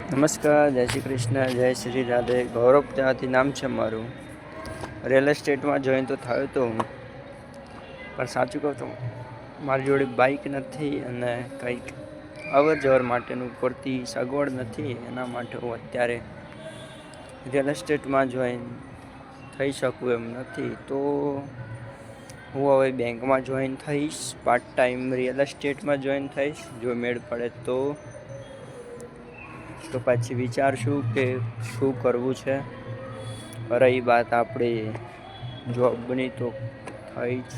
નમસ્કાર, જય શ્રી કૃષ્ણ, જય શ્રી રાધે. ગૌરવ ત્યાંથી નામ છે મારું. રિયલ એસ્ટેટમાં જોઈન તો થયો તો હું, પણ સાચું કહું તો મારી જોડે બાઇક નથી અને કંઈક અવર જવર માટેનું પૂરતી સગવડ નથી. એના માટે હું અત્યારે રિયલ એસ્ટેટમાં જોઈન થઈ શકું એમ નથી. તો હું હવે બેંકમાં જોઈન થઈશ, પાર્ટ ટાઈમ રિયલ એસ્ટેટમાં જોઈન થઈશ. જો મેળ પડે તો પછી વિચારશું કે શું કરવું છે. રહી વાત આપણી જોબની તો થઈ જ.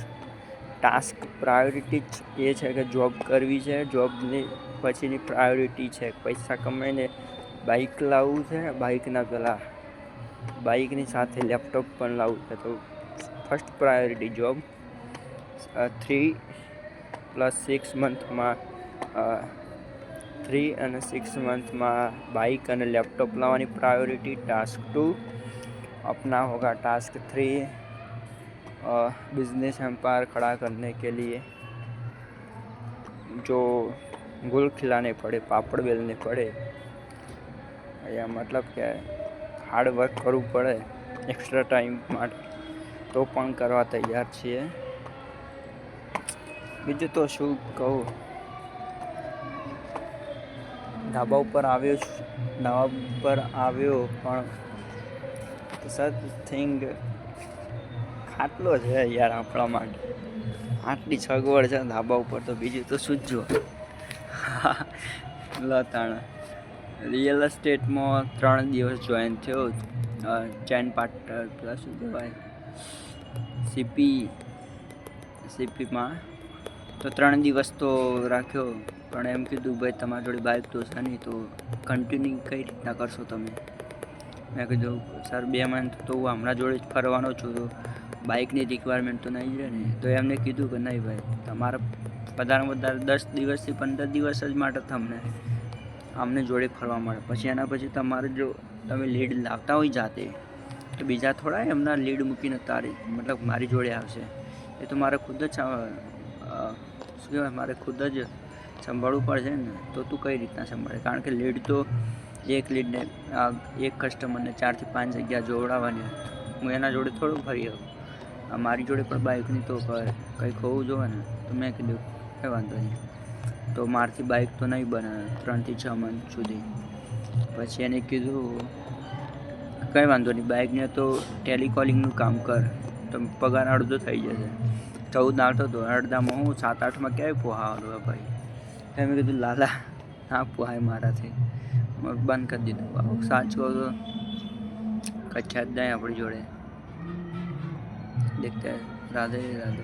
ટાસ્ક પ્રાયોરિટી જ એ છે કે જોબ કરવી છે. જોબની પછીની પ્રાયોરિટી છે પૈસા કમાઈને બાઇક લાવવું છે. બાઇકની સાથે લેપટોપ પણ લાવવું છે. તો ફર્સ્ટ પ્રાયોરિટી જોબ. 3 અને 6 મંથમાં बाइक અને लैपटॉप लाने प्रायोरिटी. टास्क 2 अपना होगा. टास्क 3 बिजनेस एम्पायर खड़ा करने के लिए जो गुल खिलाने पड़े, पापड़ बेलने पड़े, या मतलब क्या हार्ड वर्क करવું પડે એક્સ્ટ્રા ટાઈમ માટે, તો પણ કરવા તૈયાર છીએ. બીજું તો શું કહું. ધાબા ઉપર આવ્યો પણ થિંગ ખાટલો છે યાર આપણા માટે. આટલી સગવડ છે ધાબા ઉપર, તો બીજું તો શું જ જોવે. લતાણા રિયલ એસ્ટેટમાં 3 દિવસ જોઈન થયો. ચેન પાર્ટનર પ્લસ શું કહેવાય સીપીમાં તો 3 દિવસ તો રાખ્યો. પણ એમ કીધું ભાઈ તમારી જોડે બાઇક તો છે નહીં, તો કન્ટિન્યુ કઈ રીતના કરશો તમે. મેં કીધું સર 2 મંથ તો હું હમણાં જોડે જ ફરવાનો છું, તો બાઇકની રિક્વાયરમેન્ટ તો નહીં જ રહે ને. તો એમને કીધું કે નહીં ભાઈ, તમારે વધારે 10 દિવસથી 15 દિવસ જ માટે અમને જોડે ફરવા મળે. પછી એના પછી તમારે જો તમે લીડ લાવતા હોય જાતે, તો બીજા થોડા એમના લીડ મૂકીને મારી જોડે આવશે. એ તો મારે ખુદ જ શું કહેવાય, મારે ખુદ જ સંભાળવું પડશે ને. તો તું કઈ રીતના સંભાળે? કારણ કે લીડ તો એક કસ્ટમરને 4 થી 5 જગ્યા જોવડાવવાની. હું એના જોડે થોડું ફરી આવું. મારી જોડે પણ બાઇકની તો કંઈક હોવું જોઈએ ને. તો મેં કીધું કંઈ વાંધો નહીં, તો મારથી બાઇક તો નહીં બને 3 થી 6 મંથ સુધી. પછી એને કીધું કંઈ વાંધો નહીં, બાઇકને તો ટેલિકોલિંગનું કામ કર, તો પગાર અડધો થઈ જશે. 14 આવતો હતો, અડધામાં હું 7-8માં ક્યાંય પોહાવાનું ભાઈ. મેં કીધું લાલા ના પોહાય મારાથી, બંધ કરી દીધું. સાચું તો કચ્છા જ નહીં આપણી જોડે. દેખતે રાધે રાધે.